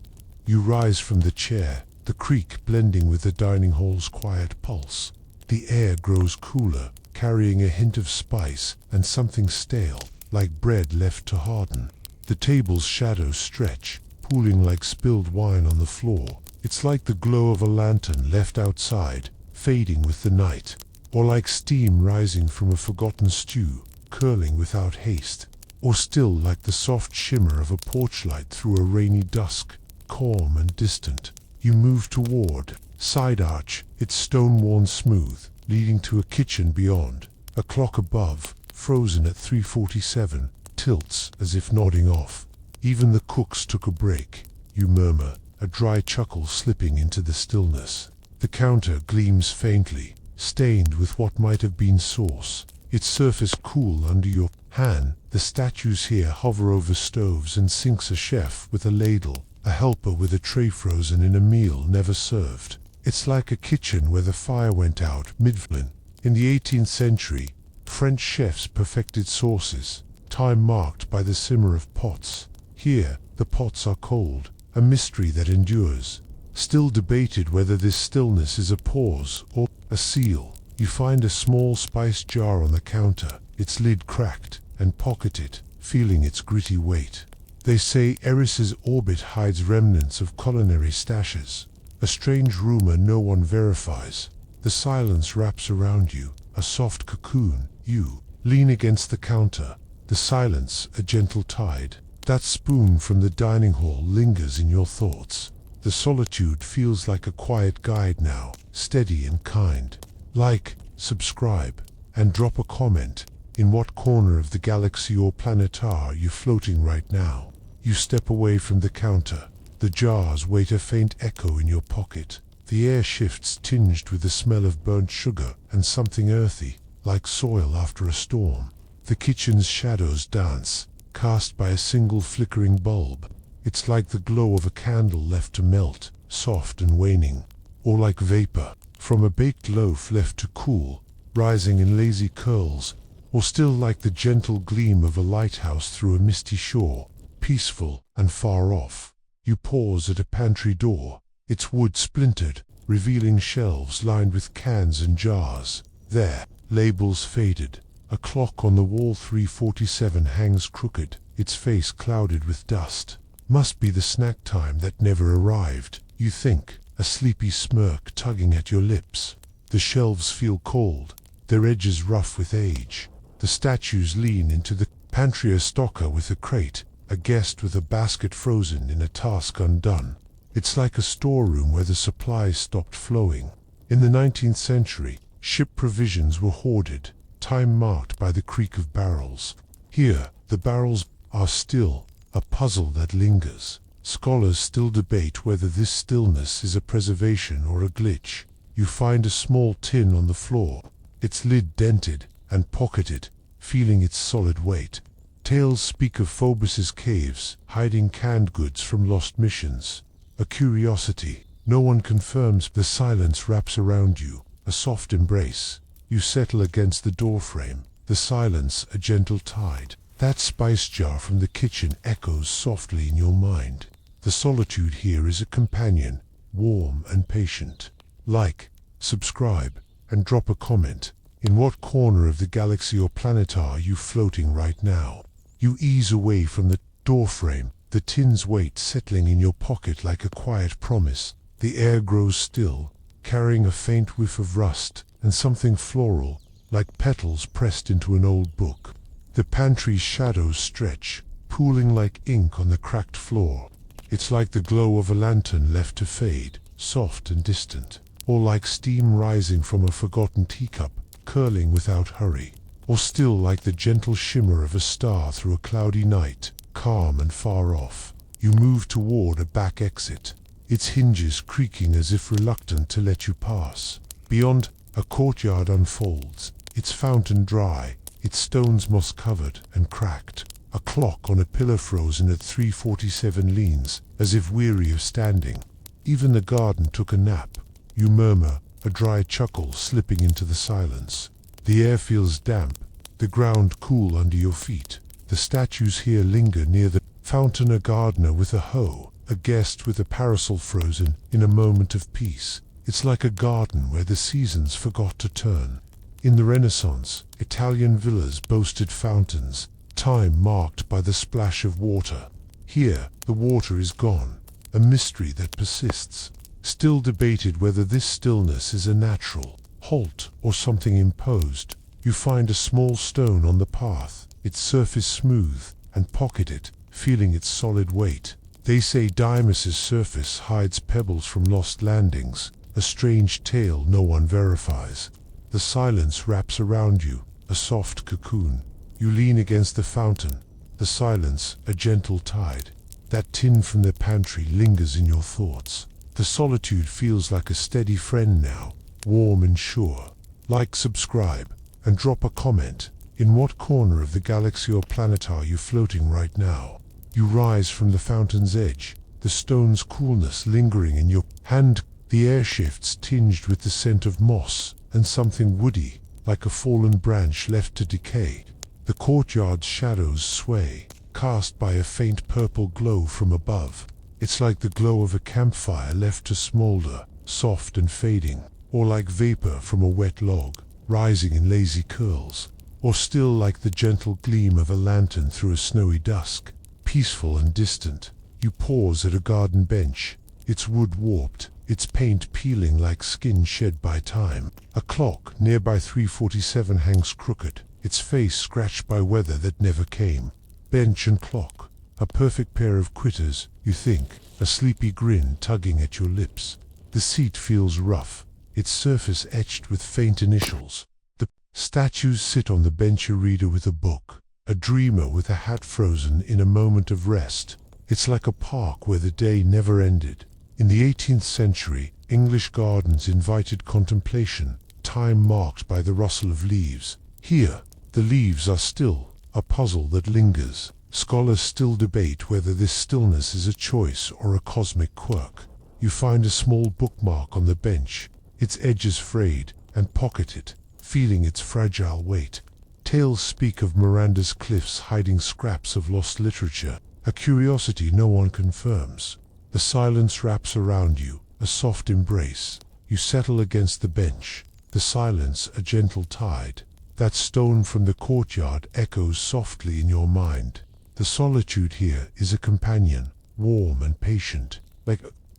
You rise from the chair, the creak blending with the dining hall's quiet pulse. The air grows cooler, carrying a hint of spice and something stale, like bread left to harden. The table's shadows stretch, pooling like spilled wine on the floor. It's like the glow of a lantern left outside, fading with the night, or like steam rising from a forgotten stew, curling without haste, or still like the soft shimmer of a porch light through a rainy dusk, calm and distant. You move toward side arch, its stone-worn smooth, leading to a kitchen beyond. A clock above, frozen at 3:47, tilts as if nodding off. Even the cooks took a break. You murmur, a dry chuckle slipping into the stillness. The counter gleams faintly, stained with what might have been sauce, its surface cool under your hand. The statues here hover over stoves and sinks, a chef with a ladle, a helper with a tray frozen in a meal never served. It's like a kitchen where the fire went out mid-flin. In the 18th century, French chefs perfected sauces, time marked by the simmer of pots. Here, the pots are cold, a mystery that endures. Still debated whether this stillness is a pause or a seal. You find a small spice jar on the counter, its lid cracked, and pocket it, feeling its gritty weight. They say Eris's orbit hides remnants of culinary stashes. A strange rumor no one verifies. The silence wraps around you, a soft cocoon. You lean against the counter, the silence a gentle tide. That spoon from the dining hall lingers in your thoughts. The solitude feels like a quiet guide now, steady and kind. Like, subscribe, and drop a comment. In what corner of the galaxy or planet are you floating right now? You step away from the counter. The jars wait, a faint echo in your pocket. The air shifts, tinged with the smell of burnt sugar and something earthy, like soil after a storm. The kitchen's shadows dance, cast by a single flickering bulb. It's like the glow of a candle left to melt, soft and waning, or like vapor from a baked loaf left to cool, rising in lazy curls, or still like the gentle gleam of a lighthouse through a misty shore, peaceful and far off. You pause at a pantry door, its wood splintered, revealing shelves lined with cans and jars. There, labels faded. A clock on the wall, 3:47, hangs crooked, its face clouded with dust. Must be the snack time that never arrived, you think, a sleepy smirk tugging at your lips. The shelves feel cold, their edges rough with age. The statues lean into the pantry, a stocker with a crate, a guest with a basket frozen in a task undone. It's like a storeroom where the supplies stopped flowing. In the 19th century, ship provisions were hoarded, time marked by the creak of barrels. Here, the barrels are still, a puzzle that lingers. Scholars still debate whether this stillness is a preservation or a glitch. You find a small tin on the floor, its lid dented and pocketed, feeling its solid weight. Tales speak of Phobos's caves, hiding canned goods from lost missions. A curiosity, no one confirms. The silence wraps around you, a soft embrace. You settle against the doorframe, the silence a gentle tide. That spice jar from the kitchen echoes softly in your mind. The solitude here is a companion, warm and patient. Like, subscribe, and drop a comment. In what corner of the galaxy or planet are you floating right now? You ease away from the doorframe, the tin's weight settling in your pocket like a quiet promise. The air grows still, carrying a faint whiff of rust and something floral, like petals pressed into an old book. The pantry's shadows stretch, pooling like ink on the cracked floor. It's like the glow of a lantern left to fade, soft and distant, or like steam rising from a forgotten teacup, curling without hurry, or still like the gentle shimmer of a star through a cloudy night, calm and far off. You move toward a back exit, its hinges creaking as if reluctant to let you pass. Beyond, a courtyard unfolds, its fountain dry, its stones moss-covered and cracked. A clock on a pillar frozen at 3:47 leans, as if weary of standing. Even the garden took a nap. You murmur, a dry chuckle slipping into the silence. The air feels damp, the ground cool under your feet. The statues here linger near the fountain, a gardener with a hoe, a guest with a parasol frozen in a moment of peace. It's like a garden where the seasons forgot to turn. In the Renaissance, Italian villas boasted fountains, time marked by the splash of water. Here, the water is gone, a mystery that persists. Still debated whether this stillness is a natural halt or something imposed. You find a small stone on the path, its surface smooth, and pocket it, feeling its solid weight. They say Dymas's surface hides pebbles from lost landings, a strange tale no one verifies. The silence wraps around you, a soft cocoon. You lean against the fountain, the silence a gentle tide. That tin from the pantry lingers in your thoughts. The solitude feels like a steady friend now, warm and sure. Like, subscribe, and drop a comment. In what corner of the galaxy or planet are you floating right now? You rise from the fountain's edge, the stone's coolness lingering in your hand. The air shifts tinged with the scent of moss and something woody, like a fallen branch left to decay. The courtyard's shadows sway, cast by a faint purple glow from above. It's like the glow of a campfire left to smolder, soft and fading, or like vapor from a wet log, rising in lazy curls, or still like the gentle gleam of a lantern through a snowy dusk. Peaceful and distant, you pause at a garden bench, its wood warped, its paint peeling like skin shed by time. A clock nearby 3:47 hangs crooked, its face scratched by weather that never came. Bench and clock, a perfect pair of quitters, you think, a sleepy grin tugging at your lips. The seat feels rough, its surface etched with faint initials. The statues sit on the bench, a reader with a book, a dreamer with a hat frozen in a moment of rest. It's like a park where the day never ended. In the 18th century, English gardens invited contemplation, time marked by the rustle of leaves. Here, the leaves are still, a puzzle that lingers. Scholars still debate whether this stillness is a choice or a cosmic quirk. You find a small bookmark on the bench, its edges frayed, and pocket it, feeling its fragile weight. Tales speak of Miranda's cliffs hiding scraps of lost literature, a curiosity no one confirms. The silence wraps around you, a soft embrace. You settle against the bench, the silence a gentle tide. That stone from the courtyard echoes softly in your mind. The solitude here is a companion, warm and patient.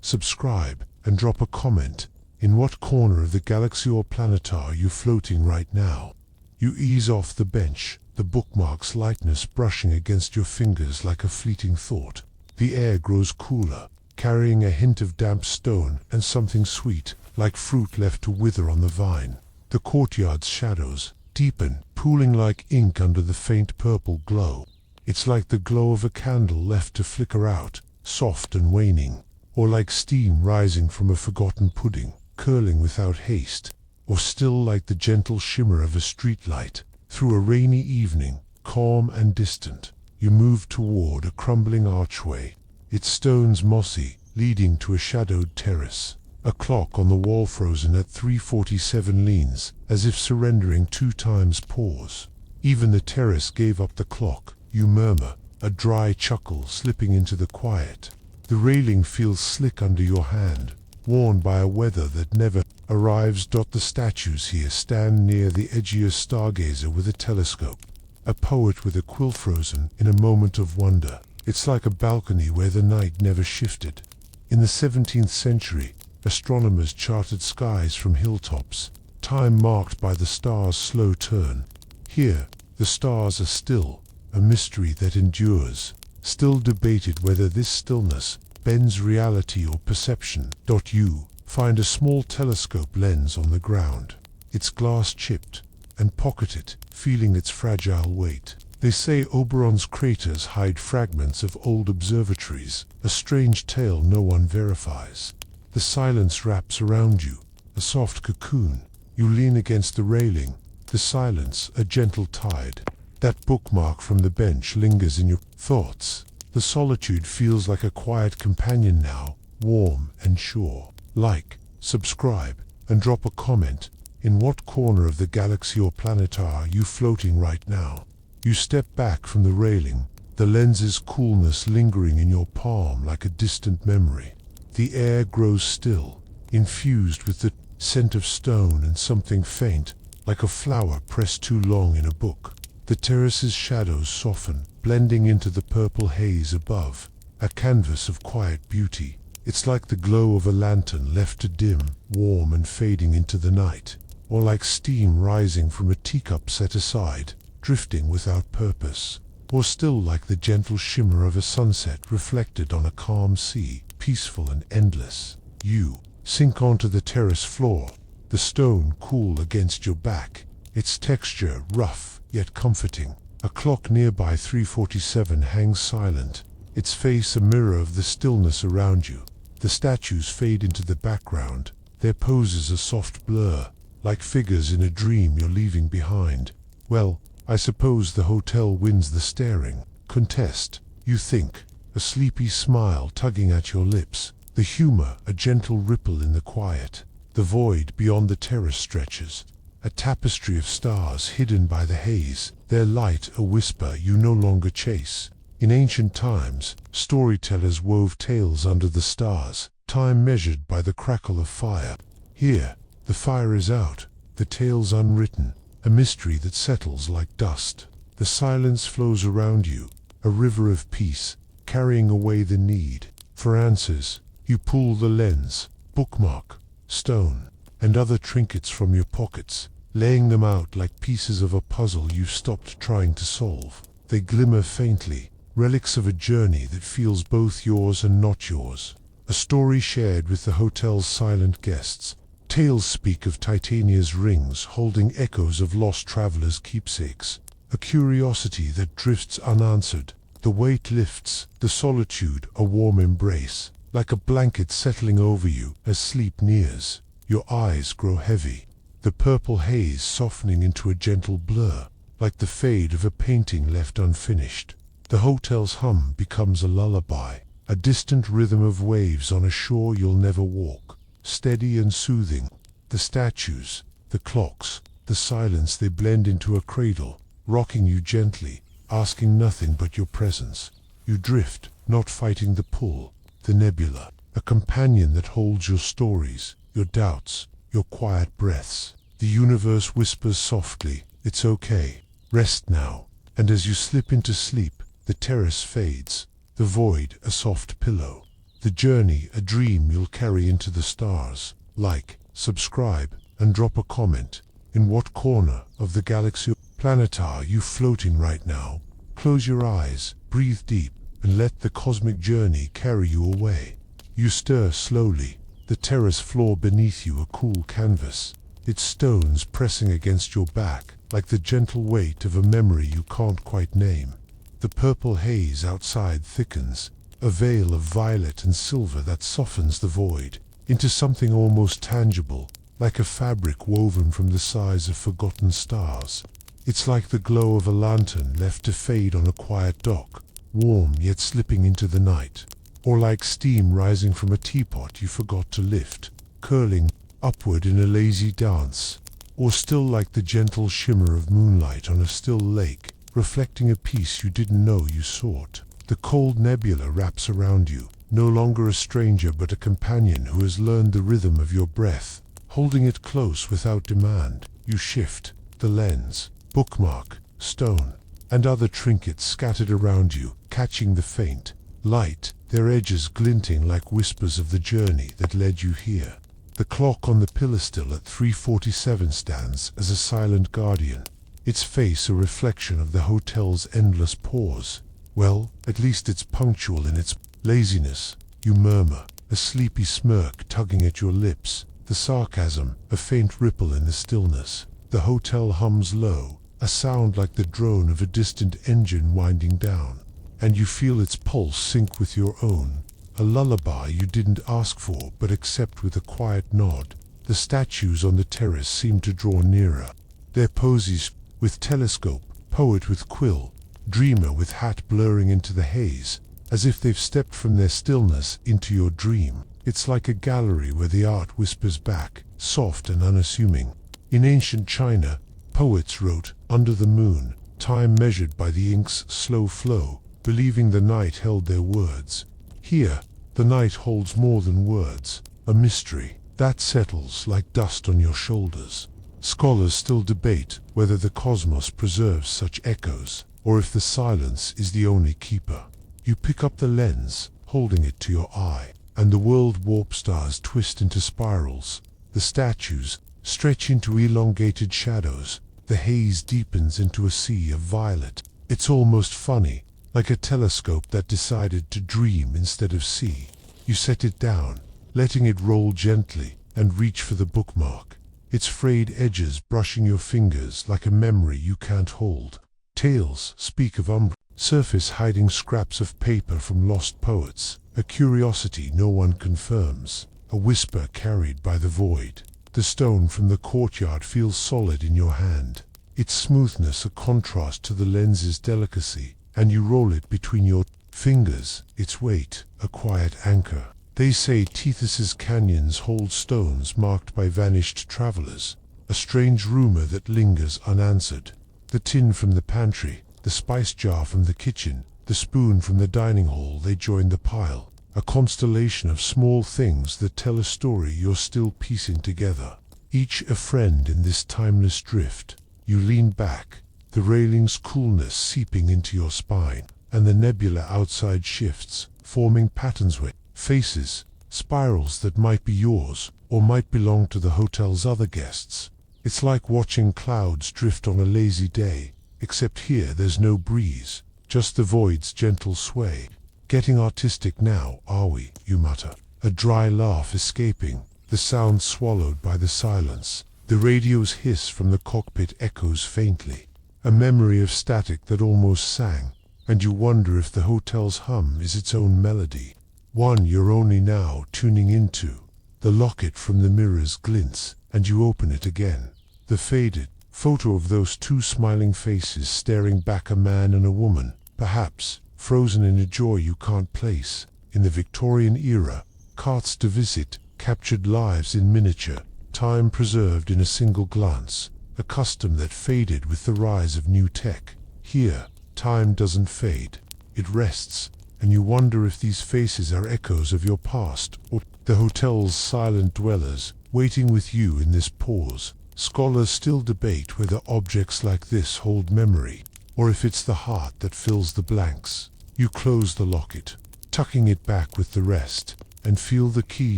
Subscribe and drop a comment. In what corner of the galaxy or planet are you floating right now? You ease off the bench, the bookmark's lightness brushing against your fingers like a fleeting thought. The air grows cooler, carrying a hint of damp stone and something sweet, like fruit left to wither on the vine. The courtyard's shadows deepen, pooling like ink under the faint purple glow. It's like the glow of a candle left to flicker out, soft and waning, or like steam rising from a forgotten pudding, curling without haste, or still like the gentle shimmer of a streetlight. Through a rainy evening, calm and distant, you move toward a crumbling archway, its stones mossy, leading to a shadowed terrace. A clock on the wall frozen at 3:47 leans, as if surrendering 2 times pause. Even the terrace gave up the clock, you murmur, a dry chuckle slipping into the quiet. The railing feels slick under your hand, worn by a weather that never arrives. The statues here stand near the edgier stargazer with a telescope, a poet with a quill frozen in a moment of wonder. It's like a balcony where the night never shifted. In the 17th century, astronomers charted skies from hilltops, time marked by the stars' slow turn. Here, the stars are still, a mystery that endures, still debated whether this stillness bends reality or perception. You find a small telescope lens on the ground, its glass chipped, and pocket it, feeling its fragile weight. They say Oberon's craters hide fragments of old observatories, a strange tale no one verifies. The silence wraps around you, a soft cocoon. You lean against the railing, the silence a gentle tide. That bookmark from the bench lingers in your thoughts. The solitude feels like a quiet companion now, warm and sure. Like, subscribe, and drop a comment. In what corner of the galaxy or planet are you floating right now? You step back from the railing, the lens's coolness lingering in your palm like a distant memory. The air grows still, infused with the scent of stone and something faint, like a flower pressed too long in a book. The terrace's shadows soften, blending into the purple haze above, a canvas of quiet beauty. It's like the glow of a lantern left to dim, warm and fading into the night, or like steam rising from a teacup set aside, drifting without purpose, or still like the gentle shimmer of a sunset reflected on a calm sea, peaceful and endless. You sink onto the terrace floor, the stone cool against your back, its texture rough yet comforting. A clock nearby 3:47 hangs silent, its face a mirror of the stillness around you. The statues fade into the background, their poses a soft blur, like figures in a dream you're leaving behind. Well, I suppose the hotel wins the staring contest, you think, a sleepy smile tugging at your lips, the humor a gentle ripple in the quiet. The void beyond the terrace stretches, a tapestry of stars hidden by the haze, their light a whisper you no longer chase. In ancient times, storytellers wove tales under the stars, time measured by the crackle of fire. Here, the fire is out, the tale's unwritten, a mystery that settles like dust. The silence flows around you, a river of peace, carrying away the need for answers. You pull the lens, bookmark, stone, and other trinkets from your pockets, laying them out like pieces of a puzzle you've stopped trying to solve. They glimmer faintly, relics of a journey that feels both yours and not yours. A story shared with the hotel's silent guests. Tales speak of Titania's rings holding echoes of lost travelers' keepsakes. A curiosity that drifts unanswered. The weight lifts, the solitude a warm embrace, like a blanket settling over you as sleep nears. Your eyes grow heavy, the purple haze softening into a gentle blur, like the fade of a painting left unfinished. The hotel's hum becomes a lullaby, a distant rhythm of waves on a shore you'll never walk, steady and soothing. The statues, the clocks, the silence, they blend into a cradle, rocking you gently, asking nothing but your presence. You drift, not fighting the pull, the nebula, a companion that holds your stories, your doubts, your quiet breaths. The universe whispers softly, "It's okay, rest now." And as you slip into sleep, the terrace fades, the void a soft pillow, the journey a dream you'll carry into the stars. Like, subscribe, and drop a comment. In what corner of the galaxy or planet are you floating right now? Close your eyes, breathe deep, and let the cosmic journey carry you away. You stir slowly, the terrace floor beneath you a cool canvas, its stones pressing against your back, like the gentle weight of a memory you can't quite name. The purple haze outside thickens, a veil of violet and silver that softens the void into something almost tangible, like a fabric woven from the size of forgotten stars. It's like the glow of a lantern left to fade on a quiet dock, warm yet slipping into the night, or like steam rising from a teapot you forgot to lift, curling upward in a lazy dance, or still like the gentle shimmer of moonlight on a still lake, reflecting a peace you didn't know you sought. The cold nebula wraps around you, no longer a stranger but a companion who has learned the rhythm of your breath. Holding it close without demand, you shift, the lens, bookmark, stone, and other trinkets scattered around you, catching the faint light, their edges glinting like whispers of the journey that led you here. The clock on the pillar-still at 3:47 stands as a silent guardian, its face a reflection of the hotel's endless pause. Well, at least it's punctual in its laziness, you murmur, a sleepy smirk tugging at your lips, the sarcasm a faint ripple in the stillness. The hotel hums low, a sound like the drone of a distant engine winding down, and you feel its pulse sync with your own, a lullaby you didn't ask for but accept with a quiet nod. The statues on the terrace seem to draw nearer, their poses with telescope, poet with quill, dreamer with hat blurring into the haze, as if they've stepped from their stillness into your dream. It's like a gallery where the art whispers back, soft and unassuming. In ancient China, poets wrote, "Under the moon, time measured by the ink's slow flow," believing the night held their words. Here, the night holds more than words, a mystery that settles like dust on your shoulders. Scholars still debate whether the cosmos preserves such echoes, or if the silence is the only keeper. You pick up the lens, holding it to your eye, and the world warp stars twist into spirals. The statues stretch into elongated shadows. The haze deepens into a sea of violet. It's almost funny, like a telescope that decided to dream instead of see. You set it down, letting it roll gently, and reach for the bookmark. Its frayed edges brushing your fingers like a memory you can't hold. Tales speak of umbra, surface hiding scraps of paper from lost poets, a curiosity no one confirms, a whisper carried by the void. The stone from the courtyard feels solid in your hand, its smoothness a contrast to the lens's delicacy, and you roll it between your fingers, its weight a quiet anchor. They say Tethys's canyons hold stones marked by vanished travelers, a strange rumor that lingers unanswered. The tin from the pantry, the spice jar from the kitchen, the spoon from the dining hall, they join the pile, a constellation of small things that tell a story you're still piecing together. Each a friend in this timeless drift. You lean back, the railing's coolness seeping into your spine, and the nebula outside shifts, forming patterns with faces, spirals that might be yours, or might belong to the hotel's other guests. It's like watching clouds drift on a lazy day, except here there's no breeze, just the void's gentle sway. Getting artistic now, are we? You mutter, a dry laugh escaping, the sound swallowed by the silence. The radio's hiss from the cockpit echoes faintly, a memory of static that almost sang, and you wonder if the hotel's hum is its own melody. One you're only now tuning into. The locket from the mirrors glints, and you open it again. The faded photo of those two smiling faces staring back, a man and a woman, perhaps frozen in a joy you can't place. In the Victorian era, carts to visit, captured lives in miniature, time preserved in a single glance, a custom that faded with the rise of new tech. Here, time doesn't fade, it rests, and you wonder if these faces are echoes of your past, or the hotel's silent dwellers, waiting with you in this pause. Scholars still debate whether objects like this hold memory, or if it's the heart that fills the blanks. You close the locket, tucking it back with the rest, and feel the key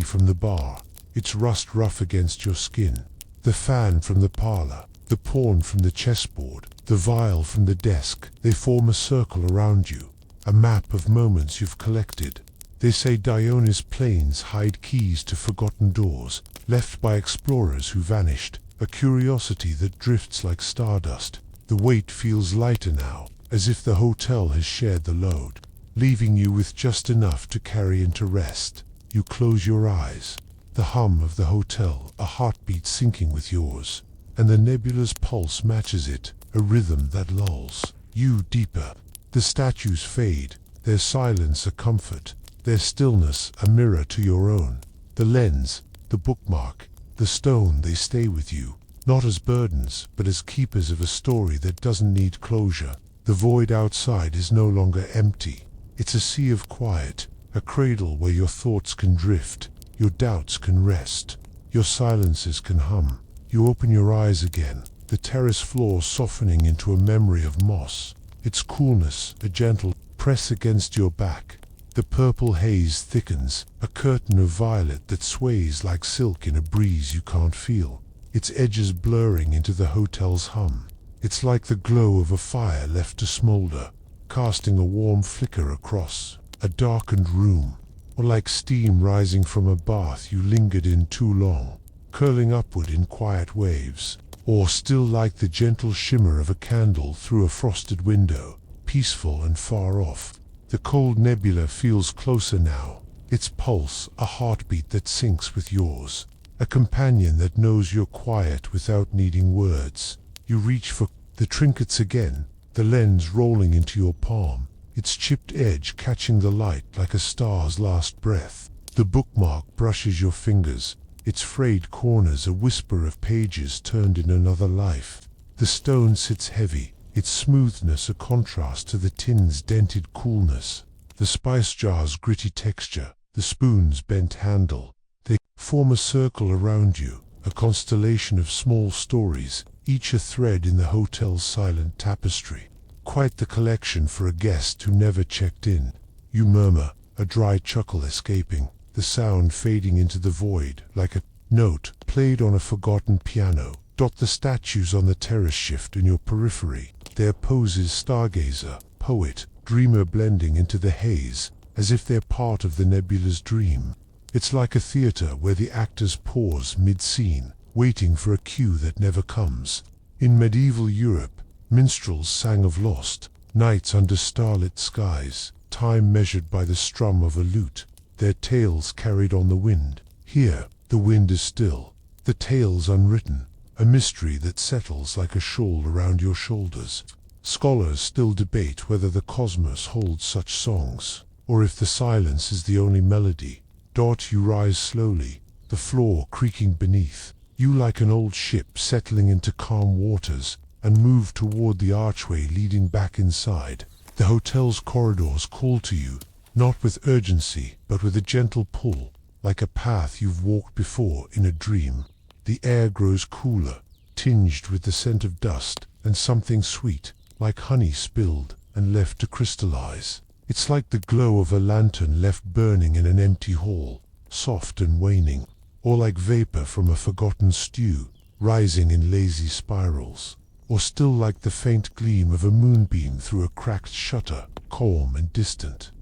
from the bar, its rust rough against your skin. The fan from the parlor, the pawn from the chessboard, the vial from the desk, they form a circle around you, a map of moments you've collected. They say Dionis plains hide keys to forgotten doors, left by explorers who vanished, a curiosity that drifts like stardust. The weight feels lighter now, as if the hotel has shared the load, leaving you with just enough to carry into rest. You close your eyes, the hum of the hotel, a heartbeat syncing with yours, and the nebula's pulse matches it, a rhythm that lulls you deeper. The statues fade, their silence a comfort, their stillness a mirror to your own. The lens, the bookmark, the stone, they stay with you, not as burdens, but as keepers of a story that doesn't need closure. The void outside is no longer empty. It's a sea of quiet, a cradle where your thoughts can drift, your doubts can rest, your silences can hum. You open your eyes again, the terrace floor softening into a memory of moss, its coolness a gentle press against your back. The purple haze thickens, a curtain of violet that sways like silk in a breeze you can't feel, its edges blurring into the hotel's hum. It's like the glow of a fire left to smolder, casting a warm flicker across a darkened room, or like steam rising from a bath you lingered in too long, curling upward in quiet waves, or still like the gentle shimmer of a candle through a frosted window, peaceful and far off. The cold nebula feels closer now, its pulse a heartbeat that syncs with yours, a companion that knows you're quiet without needing words. You reach for the trinkets again, the lens rolling into your palm, its chipped edge catching the light like a star's last breath. The bookmark brushes your fingers, its frayed corners a whisper of pages turned in another life. The stone sits heavy, its smoothness a contrast to the tin's dented coolness. The spice jar's gritty texture, the spoon's bent handle, they form a circle around you, a constellation of small stories, each a thread in the hotel's silent tapestry. Quite the collection for a guest who never checked in. You murmur, a dry chuckle escaping, the sound fading into the void like a note played on a forgotten piano. The statues on the terrace shift in your periphery, their poses stargazer, poet, dreamer blending into the haze, as if they're part of the nebula's dream. It's like a theater where the actors pause mid-scene, waiting for a cue that never comes. In medieval Europe, minstrels sang of lost nights under starlit skies, time measured by the strum of a lute, their tales carried on the wind. Here, the wind is still, the tales unwritten, a mystery that settles like a shawl around your shoulders. Scholars still debate whether the cosmos holds such songs, or if the silence is the only melody. You rise slowly, the floor creaking beneath you like an old ship settling into calm waters, and move toward the archway leading back inside. The hotel's corridors call to you, not with urgency, but with a gentle pull, like a path you've walked before in a dream. The air grows cooler, tinged with the scent of dust, and something sweet, like honey spilled and left to crystallize. It's like the glow of a lantern left burning in an empty hall, soft and waning, or like vapor from a forgotten stew, rising in lazy spirals, or still like the faint gleam of a moonbeam through a cracked shutter, calm and distant.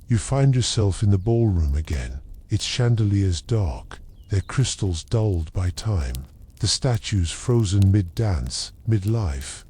You find yourself in the ballroom again, its chandeliers dark, their crystals dulled by time, the statues frozen mid-dance, mid-life.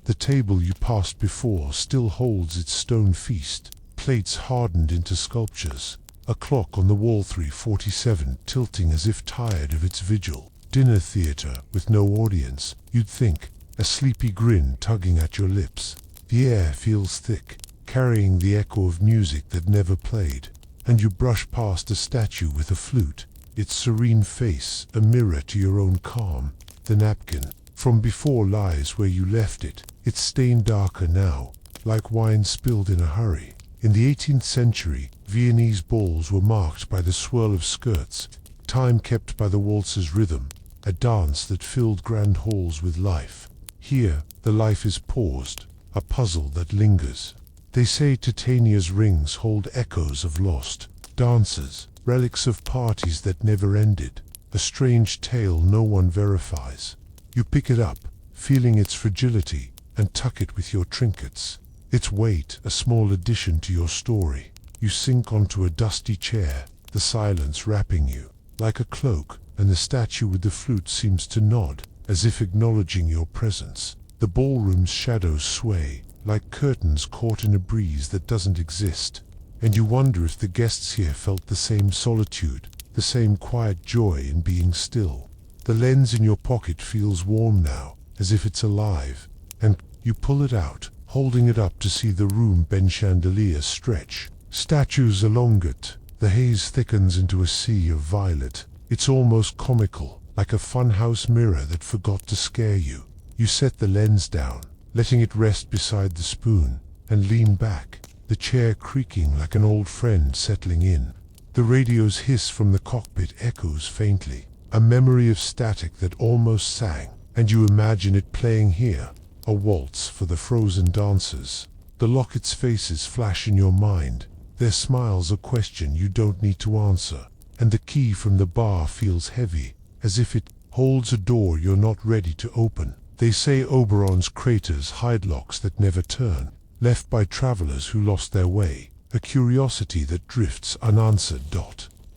The table you passed before still holds its stone feast, plates hardened into sculptures, a clock on the wall 3:47 tilting as if tired of its vigil. Dinner theater with no audience, you'd think, a sleepy grin tugging at your lips. The air feels thick, carrying the echo of music that never played, and you brush past a statue with a flute, its serene face a mirror to your own calm. The napkin from before lies where you left it, its stain darker now, like wine spilled in a hurry. In the 18th century, Viennese balls were marked by the swirl of skirts, time kept by the waltz's rhythm, a dance that filled grand halls with life. Here, the life is paused, a puzzle that lingers. They say Titania's rings hold echoes of lost dances, relics of parties that never ended, a strange tale no one verifies. You pick it up, feeling its fragility, and tuck it with your trinkets. Its weight, a small addition to your story. You sink onto a dusty chair, the silence wrapping you like a cloak, and the statue with the flute seems to nod, as if acknowledging your presence. The ballroom's shadows sway, like curtains caught in a breeze that doesn't exist, and you wonder if the guests here felt the same solitude, the same quiet joy in being still. The lens in your pocket feels warm now, as if it's alive, and you pull it out, holding it up to see the room bend chandeliers stretch. Statues along it, the haze thickens into a sea of violet. It's almost comical, like a funhouse mirror that forgot to scare you. You set the lens down, letting it rest beside the spoon, and lean back, the chair creaking like an old friend settling in. The radio's hiss from the cockpit echoes faintly, a memory of static that almost sang, and you imagine it playing here, a waltz for the frozen dancers. The lockets' faces flash in your mind, their smiles a question you don't need to answer, and the key from the bar feels heavy, as if it holds a door you're not ready to open. They say Oberon's craters hide locks that never turn, left by travelers who lost their way, a curiosity that drifts unanswered.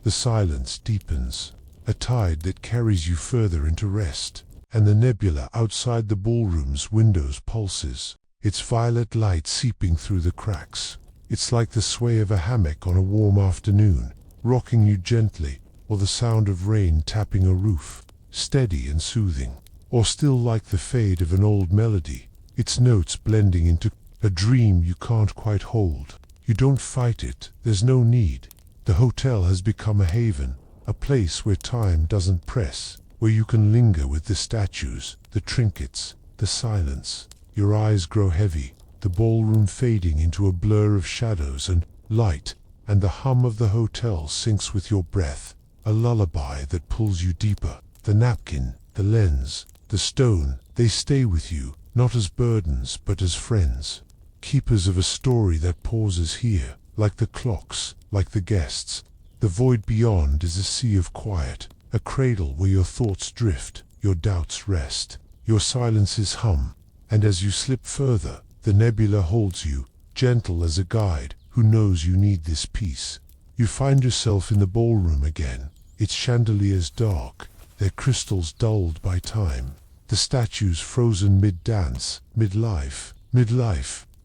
The silence deepens, a tide that carries you further into rest, and the nebula outside the ballroom's windows pulses, its violet light seeping through the cracks. It's like the sway of a hammock on a warm afternoon, rocking you gently, or the sound of rain tapping a roof, steady and soothing, or still like the fade of an old melody, its notes blending into a dream you can't quite hold. You don't fight it, there's no need. The hotel has become a haven, a place where time doesn't press, where you can linger with the statues, the trinkets, the silence. Your eyes grow heavy, the ballroom fading into a blur of shadows and light, and the hum of the hotel syncs with your breath, a lullaby that pulls you deeper. The napkin, the lens, the stone, they stay with you, not as burdens but as friends, keepers of a story that pauses here, like the clocks, like the guests. The void beyond is a sea of quiet, a cradle where your thoughts drift, your doubts rest, your silences hum, and as you slip further, the nebula holds you, gentle as a guide who knows you need this peace. You find yourself in the ballroom again, its chandeliers dark, their crystals dulled by time, the statues frozen mid-dance, mid-life.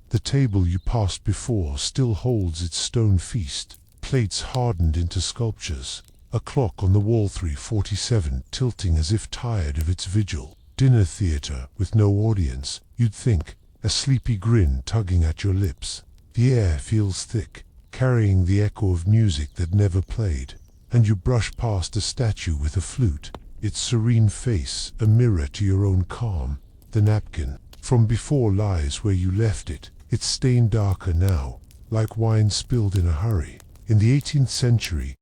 The table you passed before still holds its stone feast, plates hardened into sculptures, a clock on the wall 3:47 tilting as if tired of its vigil. Dinner theater with no audience, you'd think, a sleepy grin tugging at your lips. The air feels thick, carrying the echo of music that never played, and you brush past a statue with a flute, its serene face a mirror to your own calm. The napkin from before lies where you left it, its stain darker now, like wine spilled in a hurry. In the 18th century,